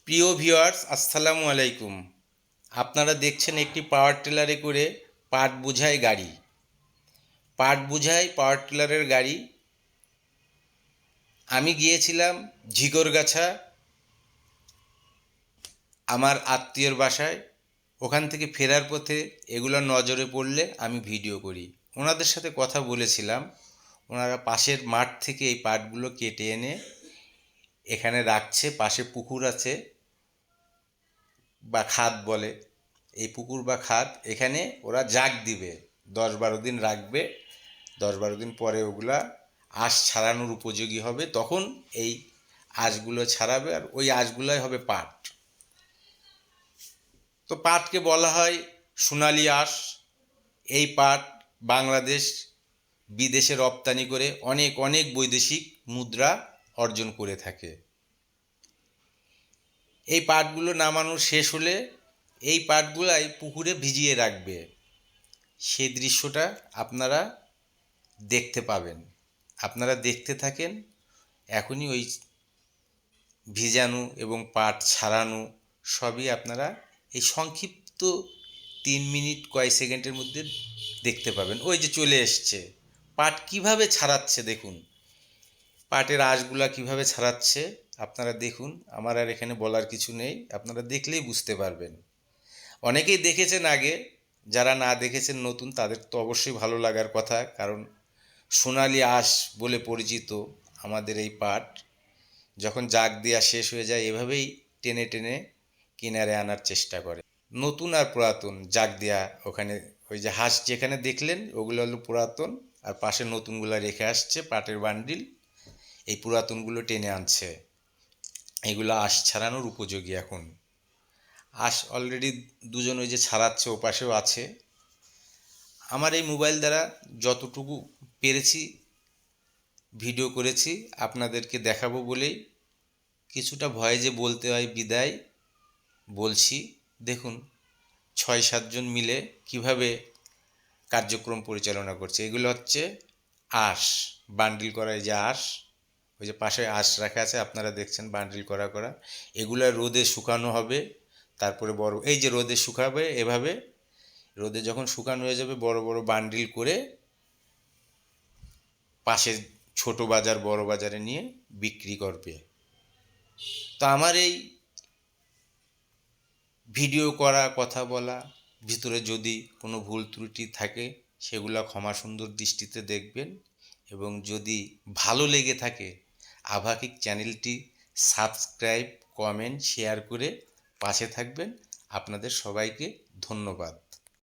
প্রিয় ভিউয়ার্স, আসসালামু আলাইকুম। আপনারা দেখছেন একটি পাওয়ার টিলারে করে পাট বোঝাই গাড়ি। পাট বোঝাই পাওয়ার টিলারের গাড়ি। আমি গিয়েছিলাম ঝিকরগাছা আমার আত্মীয়র বাসায়। ওখান থেকে ফেরার পথে এগুলো নজরে পড়লে আমি ভিডিও করি। ওনাদের সাথে কথা বলেছিলাম। ওনারা পাশের মাঠ থেকে এই পাটগুলো কেটে এনে এখানে রাখছে। পাশে পুকুর আছে বা খাদ বলে, এই পুকুর বা খাদ, এখানে ওরা জাগ দিবে, 10-12 দিন রাখবে। 10-12 দিন পরে ওগুলা আঁশ ছাড়ানোর উপযোগী হবে, তখন এই আঁশগুলো ছাড়াবে, আর ওই আঁশগুলোই হবে পাট। তো পাটকে বলা হয় সোনালি আঁশ। এই পাট বাংলাদেশ বিদেশে রপ্তানি করে অনেক অনেক বৈদেশিক মুদ্রা অর্জন করে থাকে। এই পাটগুলো নামানো শেষ হলে এই পাটগুলাই পুকুরে ভিজিয়ে রাখবে। সেই দৃশ্যটা আপনারা দেখতে পাবেন। আপনারা দেখতে থাকেন। এখনই ওই ভিজানো এবং পাট ছাড়ানো সবই আপনারা এই সংক্ষিপ্ত 3 মিনিট কয়েক সেকেন্ডের মধ্যে দেখতে পাবেন। ওই যে চলে এসছে, পাট কিভাবে ছাড়াচ্ছে দেখুন, পাটের আঁশগুলা কিভাবে ছাড়াচ্ছে আপনারা দেখুন। আমার আর এখানে বলার কিছু নেই, আপনারা দেখলেই বুঝতে পারবেন। অনেকেই দেখেছেন আগে, যারা না দেখেছেন নতুন, তাদের তো অবশ্যই ভালো লাগার কথা, কারণ সোনালি আঁশ বলে পরিচিত আমাদের এই পাট। যখন জাগ দেওয়া শেষ হয়ে যায় এভাবেই টেনে টেনে কিনারে আনার চেষ্টা করে। নতুন আর পুরাতন জাগ দেওয়া, ওখানে ওই যে হাঁস যেখানে দেখলেন ওগুলো হলো পুরাতন, আর পাশে নতুনগুলো রেখে আসছে পাটের বান্ডিল। এই পুরাতনগুলো টেনে আনছে। এগুলো আঁশ ছাড়ানোর উপযোগী। এখন আঁশ অলরেডি দুজন ওই যে ছাড়াচ্ছে, ও পাশেও আছে। আমার এই মোবাইল দ্বারা যতটুকু পেরেছি ভিডিও করেছি, আপনাদেরকে দেখাবো বলেই কিছুটা ভয়ে যে বলতে হয় বিদায় বলছি। দেখুন 6-7 জন মিলে কিভাবে কার্যক্রম পরিচালনা করছে। এগুলো হচ্ছে আঁশ বান্ডিল করা। এই যে আঁশ, ওই যে পাশে আঁশ রাখা আছে আপনারা দেখছেন বান্ডিল করা করা। এগুলো রোদে শুকানো হবে, তারপরে বড় এই যে রোদে শুকাবে, এভাবে রোদে যখন শুকানো হয়ে যাবে বড় বড় বান্ডিল করে পাশে ছোট বাজার বড় বাজারে নিয়ে বিক্রি করবে। তো আমার এই ভিডিও করা, কথা বলা ভিতরে যদি কোনো ভুল ত্রুটি থাকে সেগুলো ক্ষমা সুন্দর দৃষ্টিতে দেখবেন। এবং যদি ভালো লেগে থাকে আভাকিক চ্যানেলটি সাবস্ক্রাইব, কমেন্ট, শেয়ার করে পাশে থাকবেন। আপনাদের সবাইকে ধন্যবাদ।